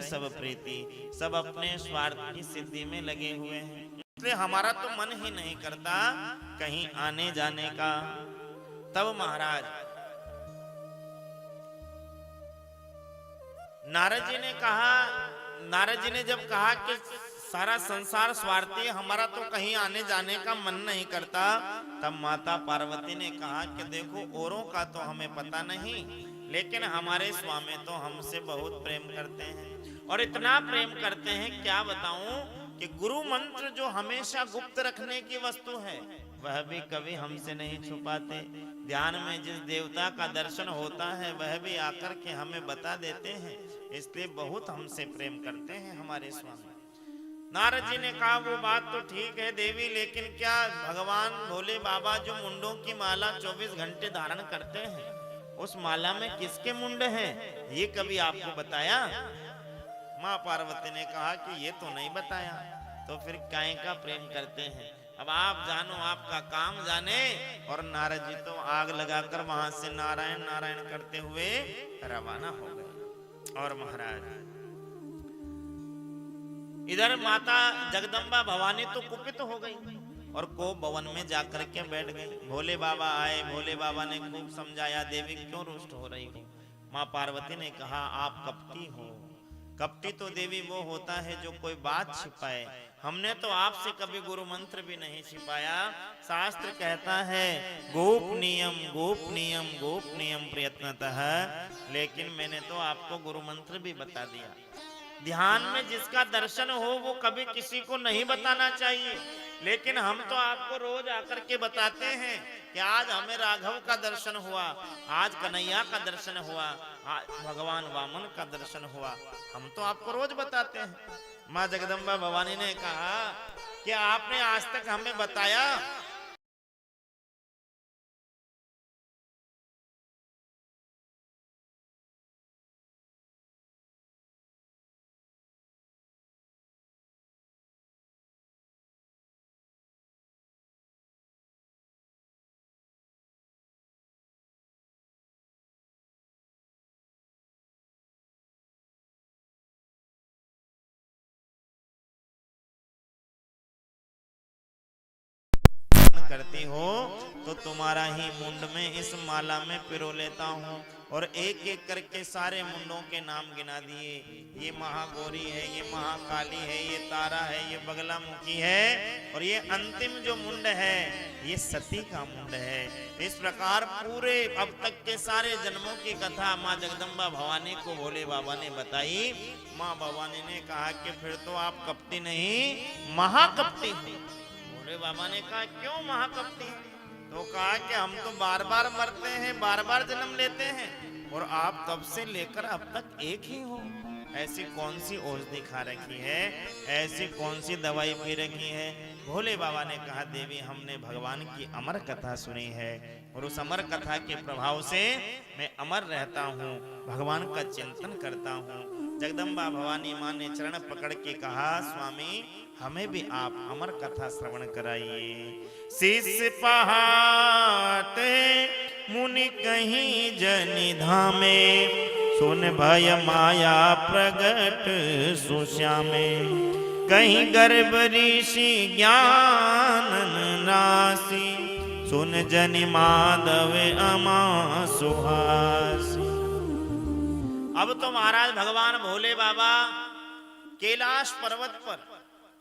सब प्रीति, सब अपने स्वार्थ की सिद्धि में लगे हुए हैं। इसलिए हमारा तो मन ही नहीं करता कहीं आने जाने का। तब महाराज नारद जी ने कहा, नारद जी ने जब कहा कि सारा संसार स्वार्थी है, हमारा तो कहीं आने जाने का मन नहीं करता, तब माता पार्वती ने कहा कि देखो औरों का तो हमें पता नहीं, लेकिन हमारे स्वामी तो हमसे बहुत प्रेम करते हैं, और इतना प्रेम करते हैं क्या बताऊं कि गुरु मंत्र जो हमेशा गुप्त रखने की वस्तु है वह भी कभी हमसे नहीं छुपाते। ध्यान में जिस देवता का दर्शन होता है वह भी आकर के हमें बता देते हैं, इसलिए बहुत हमसे प्रेम करते हैं हमारे स्वामी। नारद जी ने कहा वो बात तो ठीक है देवी, लेकिन क्या भगवान भोले बाबा जो मुंडों की माला 24 घंटे धारण करते हैं, उस माला में किसके मुंड हैं, ये कभी आपको बताया? माँ पार्वती ने कहा कि ये तो नहीं बताया, तो फिर काय का प्रेम करते हैं, अब आप जानो, आपका काम जाने। और नारद जी तो आग लगाकर वहां से नारायण नारायण करते हुए रवाना हो गए। और महाराज इधर माता जगदम्बा भवानी तो कुपित हो गई और कोप भवन में जाकर के बैठ गई। भोले बाबा आए, भोले बाबा ने खूब समझाया, देवी क्यों रुष्ट हो रही हो? माँ पार्वती ने कहा आप कपटी हो। कपटी तो देवी वो होता है जो कोई बात छिपाए, हमने तो आपसे कभी गुरु मंत्र भी नहीं छिपाया। शास्त्र कहता है गोपनीयम गोपनीयम गोपनीयम प्रयत्नतः, लेकिन मैंने तो आपको गुरु मंत्र भी बता दिया। ध्यान में जिसका दर्शन हो वो कभी किसी को नहीं बताना चाहिए, लेकिन हम तो आपको रोज आकर के बताते हैं कि आज हमें राघव का दर्शन हुआ, आज कन्हैया का दर्शन हुआ, आज भगवान वामन का दर्शन हुआ, हम तो आपको रोज बताते हैं। माँ जगदम्बा भवानी ने कहा कि आपने आज तक हमें बताया? करती हो तो तुम्हारा ही मुंड में इस माला में पिरो लेता हूँ। और एक एक करके सारे मुंडों के नाम गिना दिए, ये महागौरी है, ये महाकाली है, ये तारा है, ये बगलामुखी है, और ये अंतिम जो मुंड है ये सती का मुंड है। इस प्रकार पूरे अब तक के सारे जन्मों की कथा माँ जगदम्बा भवानी को भोले बाबा ने बताई। माँ भवानी ने कहा कि फिर तो आप कपटी नहीं महाकपटी हो। भोले बाबा ने कहा क्यों महाकपटी? तो कहा कि हम तो बार बार मरते हैं, बार बार जन्म लेते हैं, और आप तब से लेकर अब तक एक ही हो। ऐसी कौन सी औषधि खा रखी है, ऐसी कौन सी दवाई पी रखी है? भोले बाबा ने कहा देवी हमने भगवान की अमर कथा सुनी है, और उस अमर कथा के प्रभाव से मैं अमर रहता हूँ, भगवान का चिंतन करता हूँ। जगदम्बा भवानी माँ ने चरण पकड़ के कहा स्वामी हमें भी आप अमर कथा श्रवण कराइए। शीश पहाते मुनि कहीं जनि धामे, सुन भय माया प्रगट सुश्यामे, कहीं गर्भ ऋषि ज्ञानन राशि, सुन जनि माधव अमा सुहासी। अब तो महाराज भगवान भोले बाबा कैलाश पर्वत पर,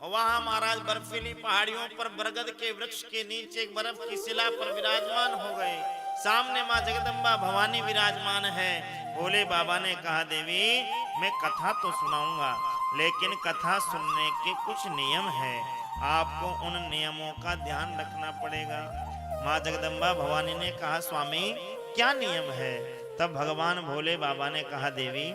वहां महाराज बर्फीली पहाड़ियों पर बरगद के वृक्ष के नीचे एक बर्फ की शिला पर विराजमान हो गए। सामने माँ जगदम्बा भवानी विराजमान है। भोले बाबा ने कहा देवी मैं कथा तो सुनाऊंगा, लेकिन कथा सुनने के कुछ नियम है, आपको उन नियमों का ध्यान रखना पड़ेगा। माँ जगदम्बा भवानी ने कहा स्वामी क्या नियम है? तब भगवान भोले बाबा ने कहा देवी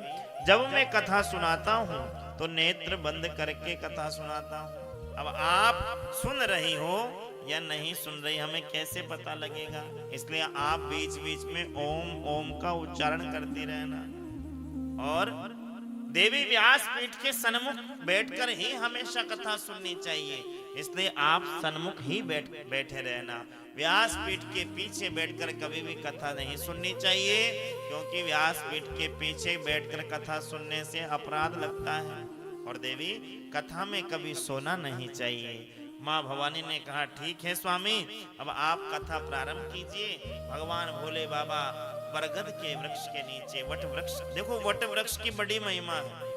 जब मैं कथा सुनाता हूँ तो नेत्र बंद करके कथा सुनाता हूँ। अब आप सुन रही हो या नहीं सुन रही हमें कैसे पता लगेगा? इसलिए आप बीच बीच में ओम ओम का उच्चारण करती रहना। और देवी व्यास पीठ के सन्मुख बैठकर ही हमेशा कथा सुननी चाहिए। इसलिए आप सन्मुख ही बैठे रहना। व्यासपीठ के पीछे बैठकर कभी भी कथा नहीं सुननी चाहिए, क्योंकि व्यासपीठ के पीछे बैठकर कथा सुनने से अपराध लगता है। और देवी, कथा में कभी सोना नहीं चाहिए। माँ भवानी ने कहा, ठीक है स्वामी, अब आप कथा प्रारंभ कीजिए। भगवान भोले बाबा बरगद के वृक्ष के नीचे, वट वृक्ष, देखो वट वृक्ष की बड़ी महिमा है।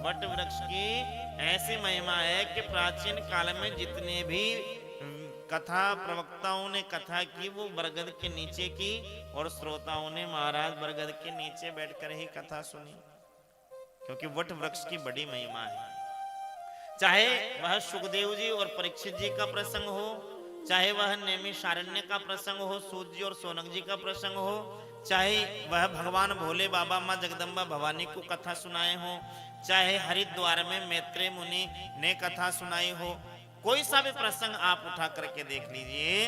वट वृक्ष की ऐसी महिमा है कि प्राचीन काल में जितने भी कथा प्रवक्ताओं ने कथा की वो बरगद के नीचे की, और श्रोताओं ने महाराज बरगद के नीचे बैठकर ही कथा सुनी, क्योंकि वट वृक्ष की बड़ी महिमा है। चाहे वह सुखदेव जी और परीक्षित जी का प्रसंग हो, चाहे वह नैमिषारण्य का प्रसंग हो, सूत जी और सोनक जी का प्रसंग हो, चाहे वह भगवान भोले बाबा माँ जगदम्बा भवानी को कथा सुनाए हो, चाहे हरिद्वार में मैत्रेय मुनि ने कथा सुनाई हो, कोई सा भी प्रसंग आप उठा करके देख लीजिए,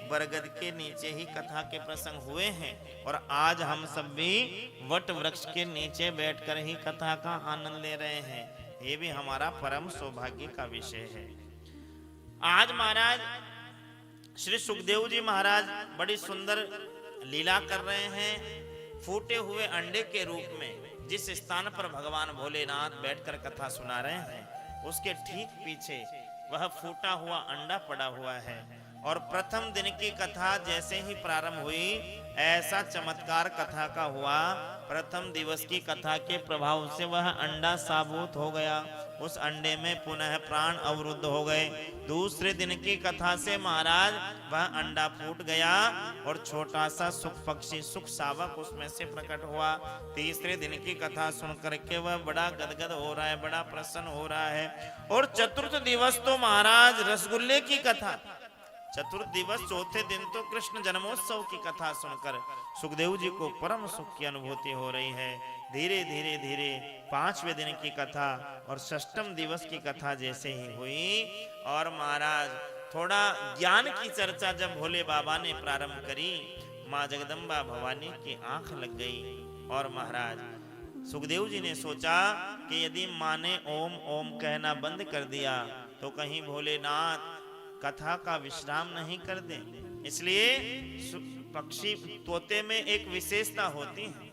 बरगद के नीचे ही कथा के प्रसंग हुए हैं। और आज हम सब भी वट वृक्ष के नीचे बैठकर ही कथा का आनंद ले रहे हैं। ये भी हमारा परम सौभाग्य का विषय है। आज महाराज श्री सुखदेव जी महाराज बड़ी सुंदर लीला कर रहे हैं। फूटे हुए अंडे के रूप में जिस स्थान पर भगवान भोलेनाथ बैठकर कथा सुना रहे हैं, उसके ठीक पीछे वह फूटा हुआ अंडा पड़ा हुआ है। और प्रथम दिन की कथा जैसे ही प्रारंभ हुई, ऐसा चमत्कार कथा का हुआ। प्रथम दिवस की कथा के प्रभाव से वह अंडा साबूत हो गया, उस अंडे में पुनः प्राण अवरुद्ध हो गए। दूसरे दिन की कथा से महाराज वह अंडा फूट गया और छोटा सा सुख पक्षी, सुख शावक उसमें से प्रकट हुआ। तीसरे दिन की कथा सुन करके वह बड़ा गदगद हो रहा है, बड़ा प्रसन्न हो रहा है। और चतुर्थ दिवस तो महाराज रसगुल्ले की कथा, चतुर्थ दिवस चौथे दिन तो कृष्ण जन्मोत्सव की कथा सुनकर सुखदेव जी को परम सुख की अनुभूति हो रही है। धीरे धीरे धीरे पांचवें दिन की कथा और षष्ठम दिवस की कथा जैसे ही हुई, और महाराज थोड़ा ज्ञान की चर्चा जब भोले बाबा ने प्रारंभ करी, माँ जगदम्बा भवानी की आंख लग गई। और महाराज सुखदेव जी ने सोचा कि यदि माँ ने ओम ओम कहना बंद कर दिया तो कहीं भोलेनाथ कथा का विश्राम नहीं कर दे। इसलिए पक्षी तोते में एक विशेषता होती है,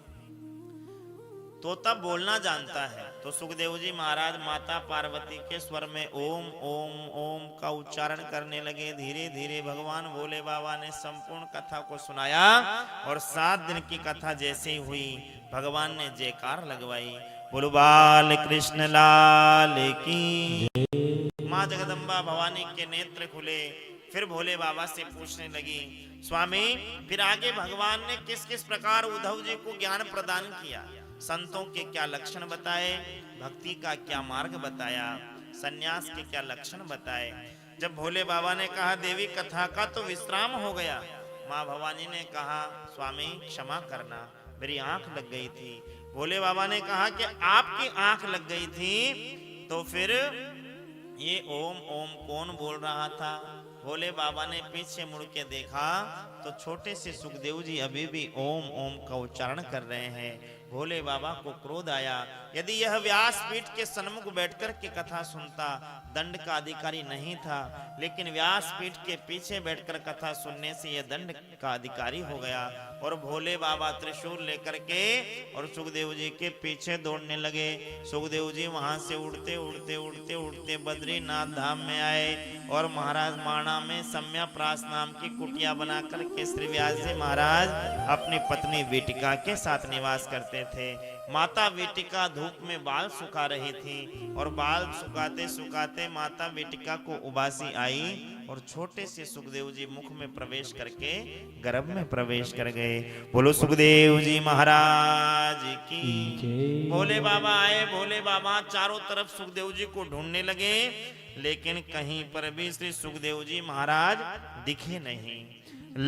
तोता बोलना जानता है। तो सुखदेव जी महाराज माता पार्वती के स्वर में ओम ओम ओम का उच्चारण करने लगे। धीरे धीरे भगवान भोले बाबा ने संपूर्ण कथा को सुनाया, और 7 दिन की कथा जैसे ही हुई, भगवान ने जयकार लगवाई, बोलो बाल कृष्ण लाल की। माँ जगदम्बा भवानी के नेत्र खुले। फिर भोले बाबा से पूछने लगी, स्वामी फिर आगे भगवान ने किस किस प्रकार उद्धव जी को ज्ञान प्रदान किया, संतों के क्या लक्षण बताए, भक्ति का क्या मार्ग बताया, सन्यास के क्या लक्षण बताए। जब भोले बाबा ने कहा देवी कथा का तो विश्राम हो गया, माँ भवानी ने कहा स्वामी क्षमा करना, मेरी आंख लग गई थी। भोले बाबा ने कहा कि आपकी आंख लग गई थी तो फिर ये ओम ओम कौन बोल रहा था। भोले बाबा ने पीछे मुड़ के देखा तो छोटे से सुखदेव जी अभी भी ओम ओम का उच्चारण कर रहे हैं। भोले बाबा को क्रोध आया, यदि यह व्यासपीठ के सन्मुख बैठकर के कथा सुनता दंड का अधिकारी नहीं था, लेकिन व्यासपीठ के पीछे बैठकर कथा सुनने से यह दंड का अधिकारी हो गया। और भोले बाबा त्रिशूल लेकर के और सुखदेव जी के पीछे दौड़ने लगे। सुखदेव जी वहां से उड़ते उड़ते उड़ते उड़ते बद्रीनाथ धाम में आए, और महाराज माणा में सम्या प्रास नाम की कुटिया बना करके श्री व्यास जी महाराज अपनी पत्नी वेटिका के साथ निवास करते थे। माता वेटिका धूप में बाल सुखा रही थी, और बाल सुखाते सुखाते माता वेटिका को उबासी आई, और छोटे से सुखदेव जी मुख में प्रवेश करके गर्भ में प्रवेश कर गए। बोलो सुखदेव जी महाराज की। भोले बाबा आए, भोले बाबा चारों तरफ सुखदेव जी को ढूंढने लगे, लेकिन कहीं पर भी श्री सुखदेव जी महाराज दिखे नहीं।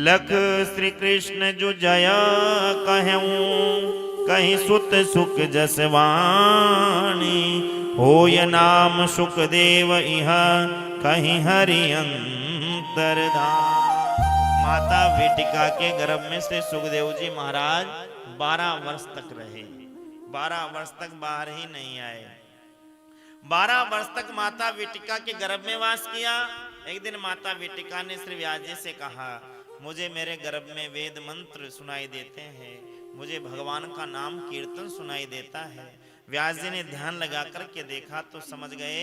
लख श्री कृष्ण जो जय कहूं, कहीं सुत सुख जसवाणी, होय नाम सुखदेव इह कहीं हरि अंतरधाम। माता वेटिका के गर्भ में से सुखदेव जी महाराज 12 वर्ष तक रहे, 12 वर्ष तक बाहर ही नहीं आए। 12 वर्ष तक माता वेटिका के गर्भ में वास किया। एक दिन माता वेटिका ने श्री व्यास जी से कहा, मुझे मेरे गर्भ में वेद मंत्र सुनाई देते हैं, मुझे भगवान का नाम कीर्तन सुनाई देता है। व्यास जी ने ध्यान लगा करके देखा तो समझ गए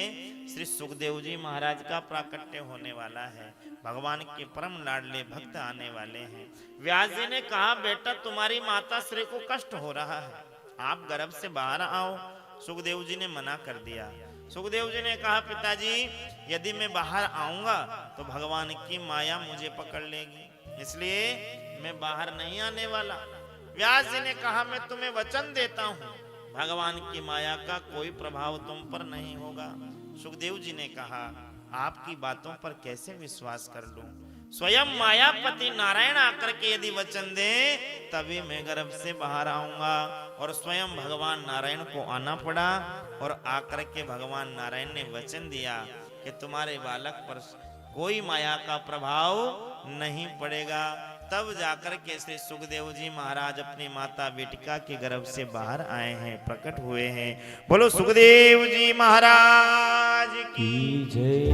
श्री सुखदेव जी महाराज का प्राकट्य होने वाला है, भगवान के परम लाडले भक्त आने वाले हैं। व्यास जी ने कहा, बेटा तुम्हारी माता श्री को कष्ट हो रहा है, आप गर्भ से बाहर आओ। सुखदेव जी ने मना कर दिया। सुखदेव जी ने कहा, पिताजी यदि मैं बाहर आऊंगा तो भगवान की माया मुझे पकड़ लेगी, इसलिए मैं बाहर नहीं आने वाला। व्यास जी ने कहा, मैं तुम्हें वचन देता हूँ भगवान की माया का कोई प्रभाव तुम पर नहीं होगा। सुखदेव जी ने कहा, आपकी बातों पर कैसे विश्वास कर लूं? स्वयं मायापति नारायण आकर के यदि वचन दे तभी मैं गर्भ से बाहर आऊंगा। और स्वयं भगवान नारायण को आना पड़ा और आकर के भगवान नारायण ने वचन दिया कि तुम्हारे बालक पर कोई माया का प्रभाव नहीं पड़ेगा। तब जाकर के श्री सुखदेव जी महाराज अपनी माता वेटिका के गर्भ से बाहर आए हैं, प्रकट हुए हैं। बोलो सुखदेव जी महाराज की जय।